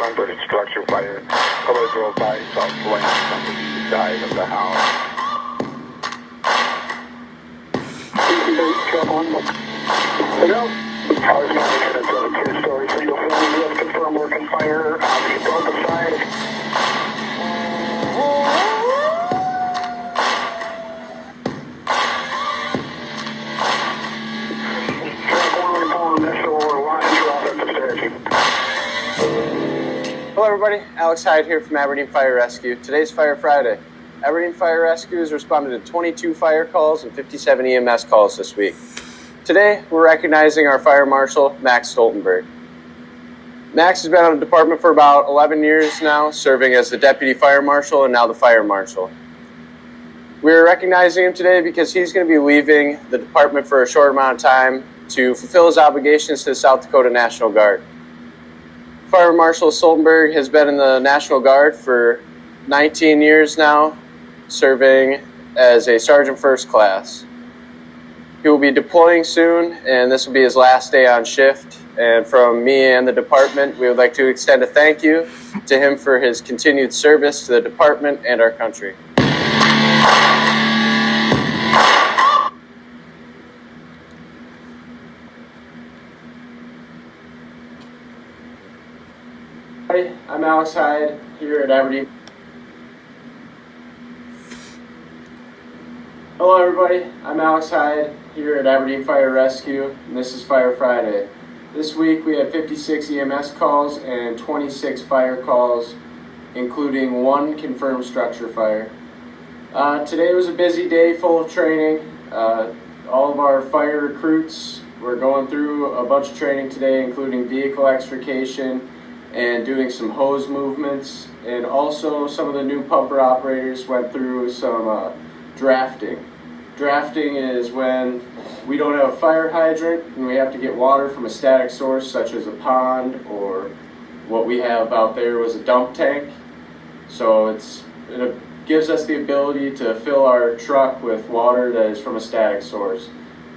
unburdened structure fire. Color drove by, saw flames on the east side of the house. House management is a two-story single family. We have confirmed working fire on the Delta side. Hello everybody, Alex Hyde here from Aberdeen Fire Rescue. Today's Fire Friday. Aberdeen Fire Rescue has responded to 22 fire calls and 57 EMS calls this week. Today, we're recognizing our Fire Marshal, Max Stoltenberg. Max has been on the department for about 11 years now, serving as the Deputy Fire Marshal and now the Fire Marshal. We're recognizing him today because he's going to be leaving the department for a short amount of time to fulfill his obligations to the South Dakota National Guard. Fire Marshal Stoltenberg has been in the National Guard for 19 years now, serving as a Sergeant First Class. He will be deploying soon, and this will be his last day on shift. And from me and the department, we would like to extend a thank you to him for his continued service to the department and our country. Hi, I'm Alex Hyde here at Aberdeen. Hello everybody, I'm Alex Hyde here at Aberdeen Fire Rescue, and this is Fire Friday. This week we had 56 EMS calls and 26 fire calls, including 1 confirmed structure fire. Today was a busy day full of training. All of our fire recruits were going through a bunch of training today, including vehicle extrication and doing some hose movements, and also some of the new pumper operators went through some drafting. Drafting is when we don't have a fire hydrant and we have to get water from a static source such as a pond, or what we have out there was a dump tank. So it gives us the ability to fill our truck with water that is from a static source.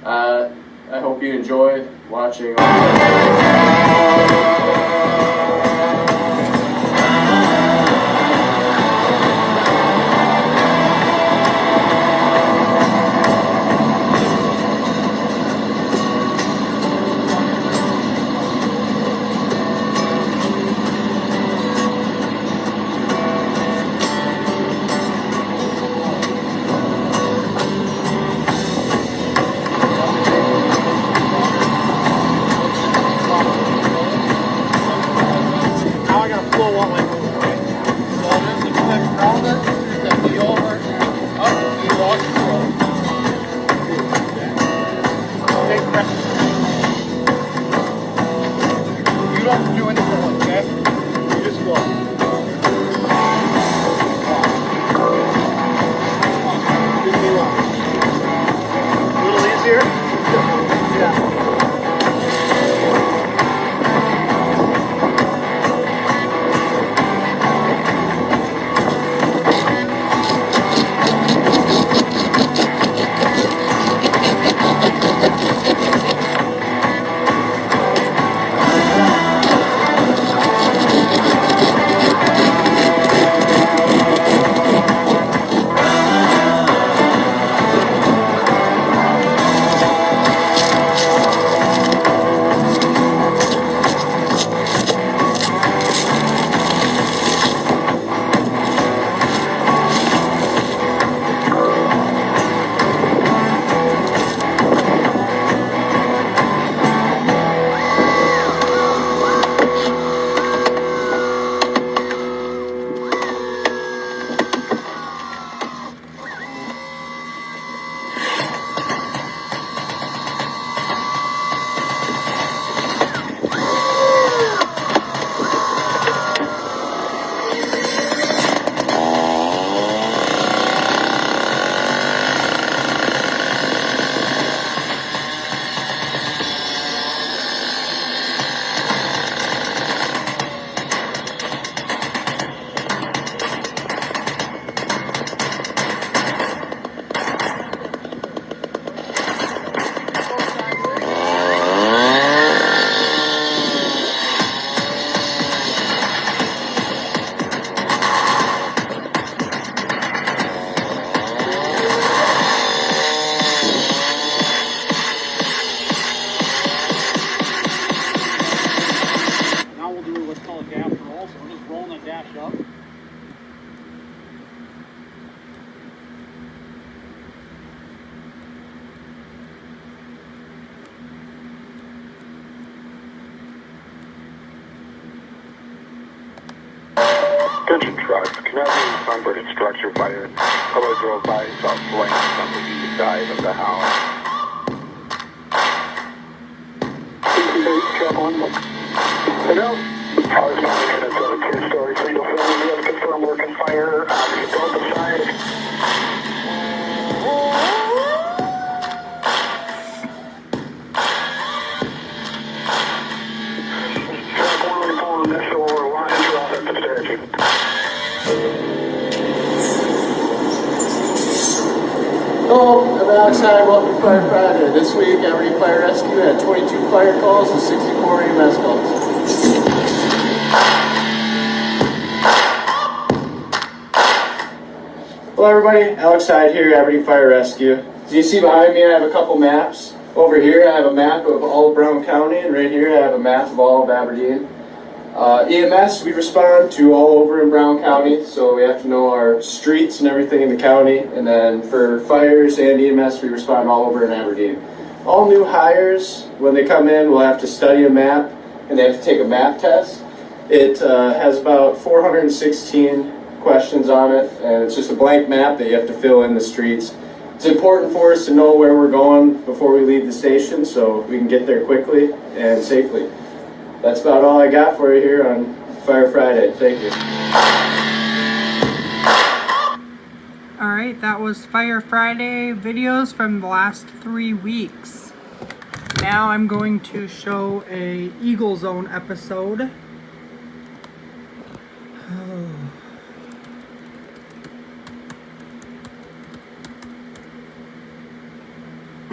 I hope you enjoy watching. You don't do anything, okay? You just go. Give me one. A little easier? Yeah. Attention trucks, Canadian Sunbird structure fire. Color drove by, saw flames on the east side of the house. Hello? I was not in a two-story single family. We have confirmed working fire. We built the side. Track 114, initial line drop at the station. Hello, I'm Alex Hyde. Welcome to Fire Friday. This week, Aberdeen Fire Rescue had 22 fire calls and 64 EMS calls. Hello, everybody. Alex Hyde here, Aberdeen Fire Rescue. As you see behind me, I have a couple maps. Over here, I have a map of all of Brown County, and right here, I have a map of all of Aberdeen. EMS, we respond to all over in Brown County, so we have to know our streets and everything in the county. And then for fires and EMS, we respond all over in Aberdeen. All new hires, when they come in, will have to study a map, and they have to take a map test. It has about 416 questions on it, and it's just a blank map that you have to fill in the streets. It's important for us to know where we're going before we leave the station, so we can get there quickly and safely. That's about all I got for you here on Fire Friday. Thank you. All right, that was Fire Friday videos from the last 3 weeks. Now I'm going to show a Eagle Zone episode.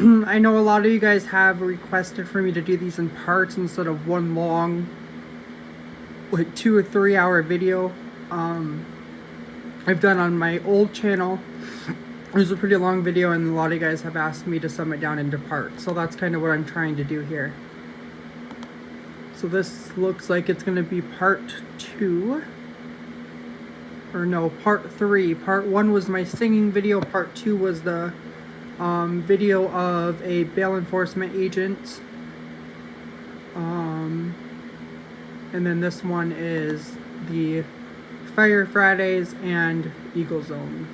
I know a lot of you guys have requested for me to do these in parts instead of one long, like 2 or 3 hour video. I've done on my old channel. It was a pretty long video, and a lot of you guys have asked me to sum it down into parts. So that's kind of what I'm trying to do here. So this looks like it's going to be part 2. Or no, part 3. Part 1 was my singing video. Part 2 was the video of a bail enforcement agent. And then this one is the Fire Fridays and Eagle Zone.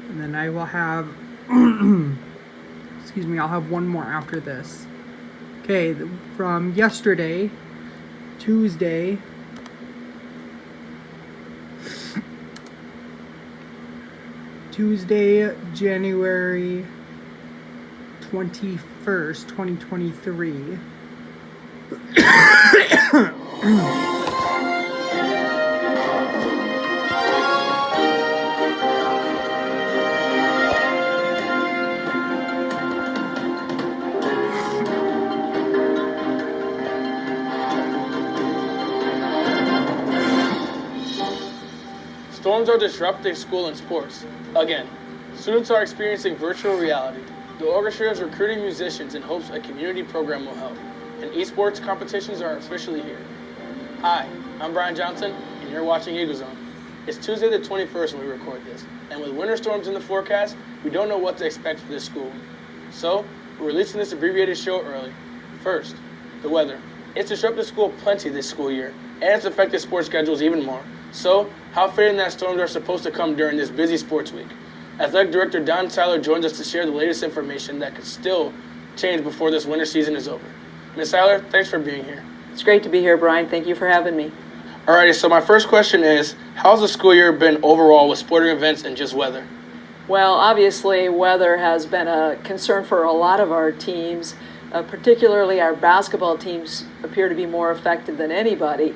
And then I will have, excuse me, I'll have one more after this. Okay, from yesterday, Tuesday, January 21st, 2023. Storms are disrupting school and sports. Again, students are experiencing virtual reality. The orchestra is recruiting musicians in hopes a community program will help. And esports competitions are officially here. Hi, I'm Brian Johnson, and you're watching Eagle Zone. It's Tuesday the 21st when we record this, and with winter storms in the forecast, we don't know what to expect for this school. So, we're releasing this abbreviated show early. First, the weather. It's disrupted school plenty this school year, and it's affected sports schedules even more. So, how fitting that storms are supposed to come during this busy sports week. Athletic Director Don Tyler joins us to share the latest information that could still change before this winter season is over. Ms. Tyler, thanks for being here. It's great to be here, Brian. Thank you for having me. Alrighty, so my first question is, how's the school year been overall with sporting events and just weather? Well, obviously, weather has been a concern for a lot of our teams. Particularly our basketball teams appear to be more affected than anybody.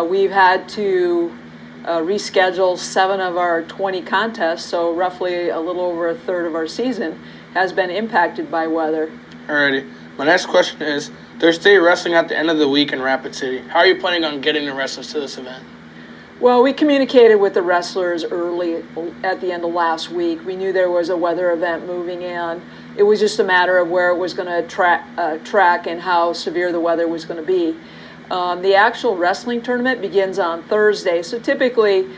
We've had to reschedule 7 of our 20 contests, so roughly a little over a third of our season has been impacted by weather. Alrighty, my next question is, there's state wrestling at the end of the week in Rapid City. How are you planning on getting the wrestlers to this event? Well, we communicated with the wrestlers early at the end of last week. We knew there was a weather event moving in. It was just a matter of where it was going to track and how severe the weather was going to be. The actual wrestling tournament begins on Thursday, so typically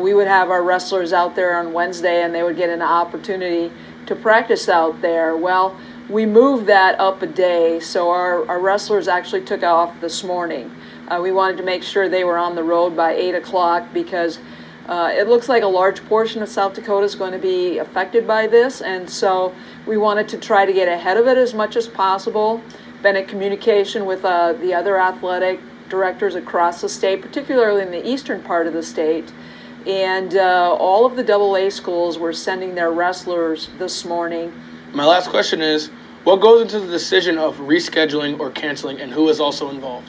we would have our wrestlers out there on Wednesday and they would get an opportunity to practice out there. Well, we moved that up a day, so our wrestlers actually took off this morning. We wanted to make sure they were on the road by 8 o'clock because it looks like a large portion of South Dakota is going to be affected by this, and so we wanted to try to get ahead of it as much as possible. Been in communication with the other athletic directors across the state, particularly in the eastern part of the state, and all of the AA schools were sending their wrestlers this morning. My last question is, what goes into the decision of rescheduling or canceling, and who is also involved?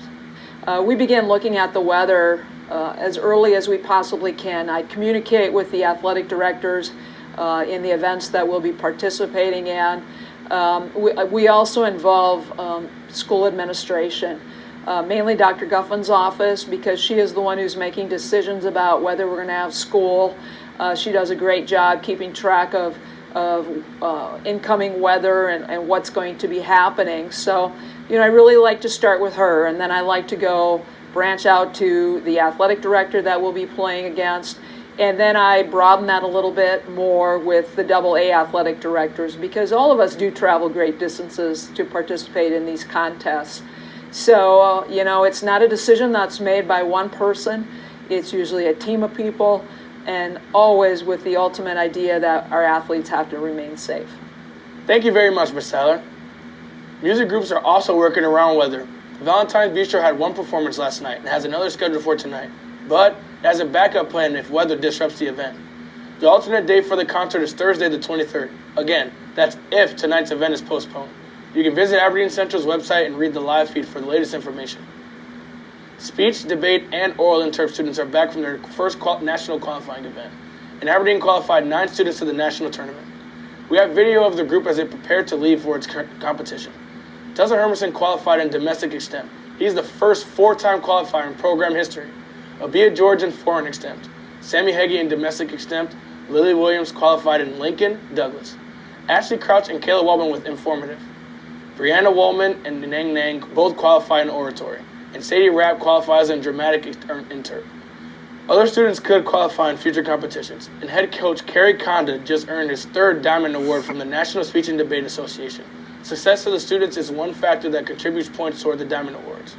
We began looking at the weather as early as we possibly can. I communicate with the athletic directors in the events that we'll be participating in. We also involve school administration, mainly Dr. Guffin's office, because she is the one who's making decisions about whether we're going to have school. She does a great job keeping track of incoming weather and what's going to be happening. So, I really like to start with her, and then I like to go branch out to the athletic director that we'll be playing against, and then I broaden that a little bit more with the AA athletic directors, because all of us do travel great distances to participate in these contests. So, it's not a decision that's made by one person. It's usually a team of people, and always with the ultimate idea that our athletes have to remain safe. Thank you very much, Ms. Tyler. Music groups are also working around weather. Valentine's Bistro had one performance last night and has another scheduled for tonight, but as a backup plan if weather disrupts the event. The alternate date for the concert is Thursday the 23rd. Again, that's if tonight's event is postponed. You can visit Aberdeen Central's website and read the live feed for the latest information. Speech, debate, and oral interp students are back from their first national qualifying event, and Aberdeen qualified 9 students to the national tournament. We have video of the group as they prepare to leave for its competition. Tessa Hermanson qualified in domestic extemp. He's the first 4-time qualifier in program history. Abia George in foreign extemp. Sammy Heggie in domestic extemp. Lily Williams qualified in Lincoln, Douglas. Ashley Crouch and Kayla Waldman with informative. Brianna Waldman and Nang Nang both qualify in oratory. And Sadie Rapp qualifies in dramatic interp. Other students could qualify in future competitions, and head coach Kerry Conda just earned his 3rd Diamond Award from the National Speech and Debate Association. Success of the students is one factor that contributes points toward the Diamond Awards.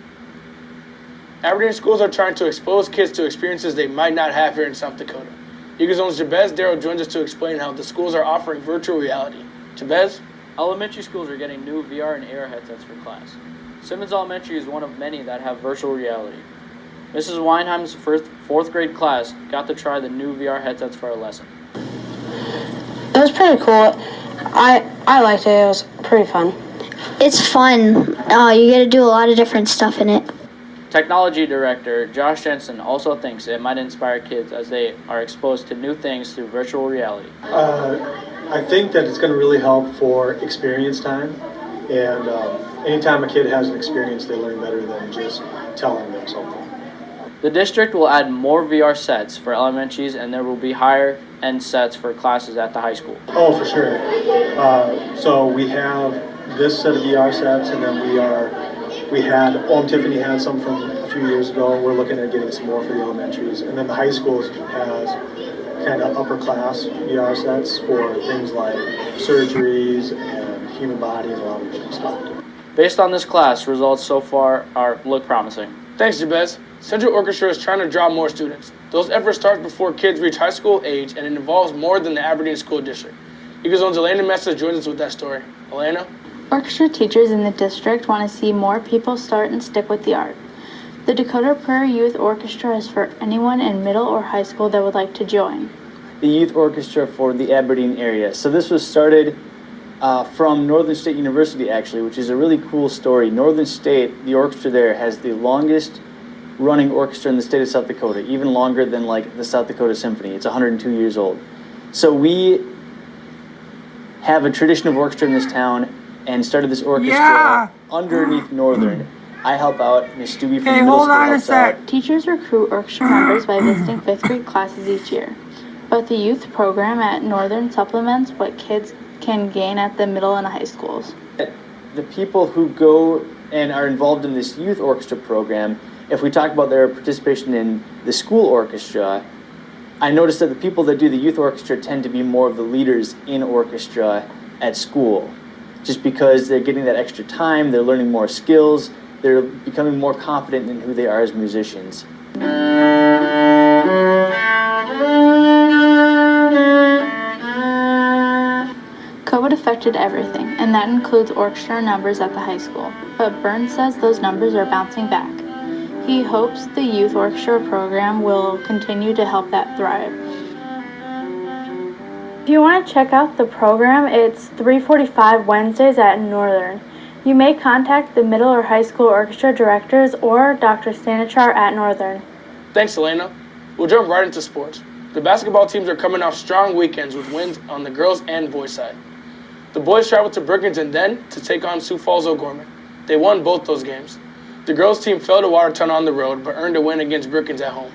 Aberdeen schools are trying to expose kids to experiences they might not have here in South Dakota. Eagle Zone's Jabez Darrow joins us to explain how the schools are offering virtual reality. Jabez? Elementary schools are getting new VR and AR headsets for class. Simmons Elementary is one of many that have virtual reality. Mrs. Weinheim's 4th grade class got to try the new VR headsets for a lesson. It was pretty cool. I liked it. It was pretty fun. It's fun. You get to do a lot of different stuff in it. Technology director Josh Jensen also thinks it might inspire kids as they are exposed to new things through virtual reality. I think that it's going to really help for experience time. And anytime a kid has an experience, they learn better than just telling them something. The district will add more VR sets for elementaries, and there will be higher-end sets for classes at the high school. Oh, for sure. So we have this set of VR sets, and then Tiffany had some from a few years ago. We're looking at getting some more for the elementaries. And then the high schools has kind of upper class VR sets for things like surgeries and human body and a lot of different stuff. Based on this class, results so far look promising. Thanks, Jabez. Central Orchestra is trying to draw more students. Those efforts start before kids reach high school age, and it involves more than the Aberdeen School District. Eagle Zone's Elena Mesa joins us with that story. Elena? Orchestra teachers in the district want to see more people start and stick with the art. The Dakota Prairie Youth Orchestra is for anyone in middle or high school that would like to join. The youth orchestra for the Aberdeen area. So this was started from Northern State University, actually, which is a really cool story. Northern State, the orchestra there, has the longest running orchestra in the state of South Dakota, even longer than like the South Dakota Symphony. It's 102 years old. So we have a tradition of orchestra in this town and started this orchestra underneath Northern. I help out. Miss Stubby from the middle school helps out. Teachers recruit orchestra members by visiting 5th grade classes each year. But the youth program at Northern supplements what kids can gain at the middle and high schools. The people who go and are involved in this youth orchestra program, if we talk about their participation in the school orchestra, I noticed that the people that do the youth orchestra tend to be more of the leaders in orchestra at school, just because they're getting that extra time, they're learning more skills, they're becoming more confident in who they are as musicians. COVID affected everything, and that includes orchestra numbers at the high school. But Burns says those numbers are bouncing back. He hopes the youth orchestra program will continue to help that thrive. If you want to check out the program, it's 3:45 Wednesdays at Northern. You may contact the middle or high school orchestra directors or Dr. Stanichar at Northern. Thanks, Elena. We'll jump right into sports. The basketball teams are coming off strong weekends with wins on the girls' and boys' side. The boys traveled to Brookings and then to take on Sioux Falls O'Gorman. They won both those games. The girls' team fell to Watertown on the road but earned a win against Brookings at home.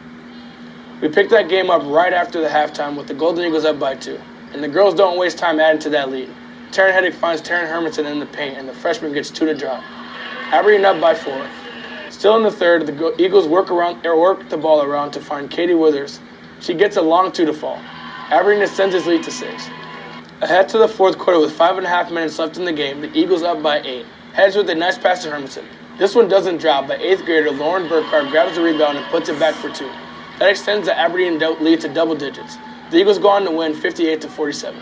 We picked that game up right after the halftime with the Golden Eagles up by 2. And the girls don't waste time adding to that lead. Taryn Heddick finds Taryn Hermanson in the paint, and the freshman gets 2 to drop. Aberdeen up by 4. Still in the third, the Eagles work the ball around to find Katie Withers. She gets a long 2 to fall. Aberdeen extends its lead to 6. Ahead to the fourth quarter with 5.5 minutes left in the game, the Eagles up by 8. Hedges with a nice pass to Hermanson. This one doesn't drop, but 8th grader Lauren Burkhardt grabs the rebound and puts it back for 2. That extends the Aberdeen lead to double digits. The Eagles go on to win 58-47.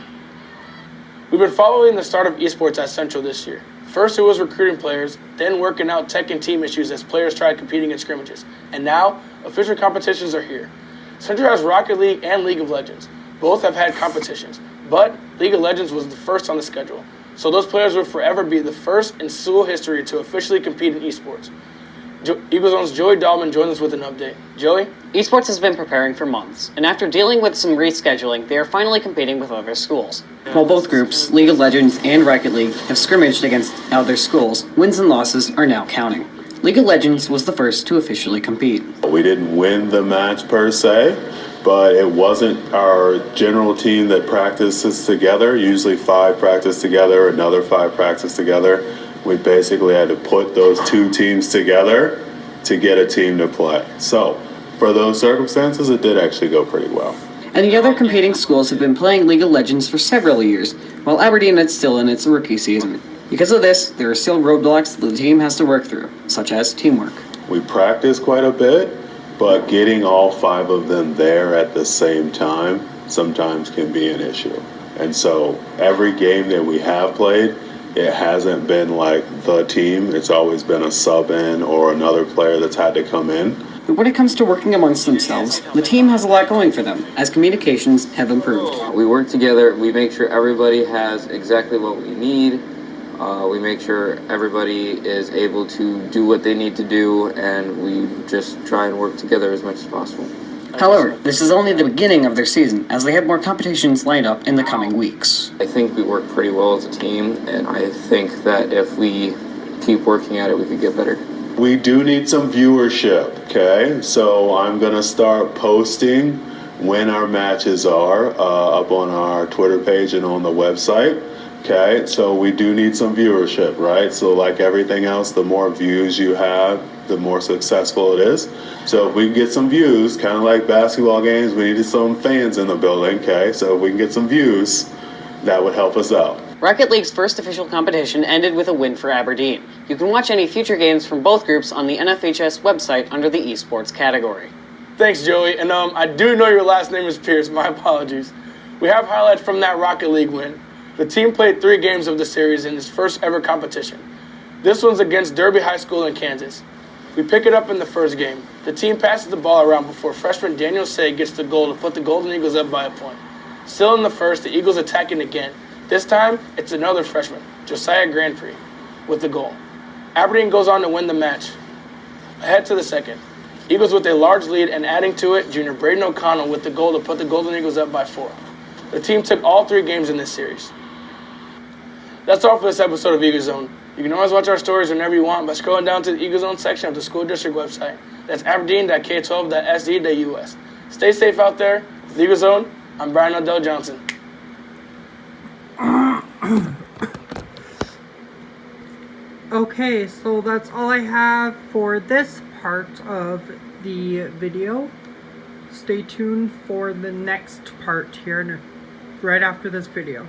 We've been following the start of esports at Central this year. First it was recruiting players, then working out tech and team issues as players tried competing in scrimmages. And now, official competitions are here. Central has Rocket League and League of Legends. Both have had competitions, but League of Legends was the first on the schedule. So those players will forever be the first in school history to officially compete in esports. Eagle Zone's Joey Dahlman joins us with an update. Joey? Esports has been preparing for months, and after dealing with some rescheduling, they are finally competing with other schools. While both groups, League of Legends and Rocket League, have scrimmaged against other schools, wins and losses are now counting. League of Legends was the first to officially compete. We didn't win the match per se, but it wasn't our general team that practices together. Usually 5 practice together, another 5 practice together. We basically had to put those 2 teams together to get a team to play. So, for those circumstances, it did actually go pretty well. And the other competing schools have been playing League of Legends for several years, while Aberdeen is still in its rookie season. Because of this, there are still roadblocks that the team has to work through, such as teamwork. We practice quite a bit, but getting all 5 of them there at the same time sometimes can be an issue. And so, every game that we have played, it hasn't been like the team. It's always been a sub in or another player that's had to come in. But when it comes to working amongst themselves, the team has a lot going for them, as communications have improved. We work together, we make sure everybody has exactly what we need. We make sure everybody is able to do what they need to do, and we just try and work together as much as possible. However, this is only the beginning of their season, as they have more competitions lined up in the coming weeks. I think we work pretty well as a team, and I think that if we keep working at it, we could get better. We do need some viewership, okay? So I'm gonna start posting when our matches are up on our Twitter page and on the website. Okay, so we do need some viewership, right? So like everything else, the more views you have, the more successful it is. So if we can get some views, kind of like basketball games, we need some fans in the building, okay? So if we can get some views, that would help us out. Rocket League's first official competition ended with a win for Aberdeen. You can watch any future games from both groups on the NFHS website under the esports category. Thanks, Joey. And I do know your last name is Pierce. My apologies. We have highlights from that Rocket League win. The team played 3 games of the series in its first ever competition. This one's against Derby High School in Kansas. We pick it up in the first game. The team passes the ball around before freshman Daniel Say gets the goal to put the Golden Eagles up by a point. Still in the first, the Eagles attacking again. This time, it's another freshman, Josiah Grand Prix, with the goal. Aberdeen goes on to win the match. Ahead to the second. Eagles with a large lead, and adding to it, junior Braden O'Connell with the goal to put the Golden Eagles up by 4. The team took all 3 games in this series. That's all for this episode of Eagle Zone. You can always watch our stories whenever you want by scrolling down to the Eagle Zone section of the school district website. That's aberdeen.k12.sd.us. Stay safe out there. With Eagle Zone, I'm Brian Odell Johnson. Okay, so that's all I have for this part of the video. Stay tuned for the next part here right after this video.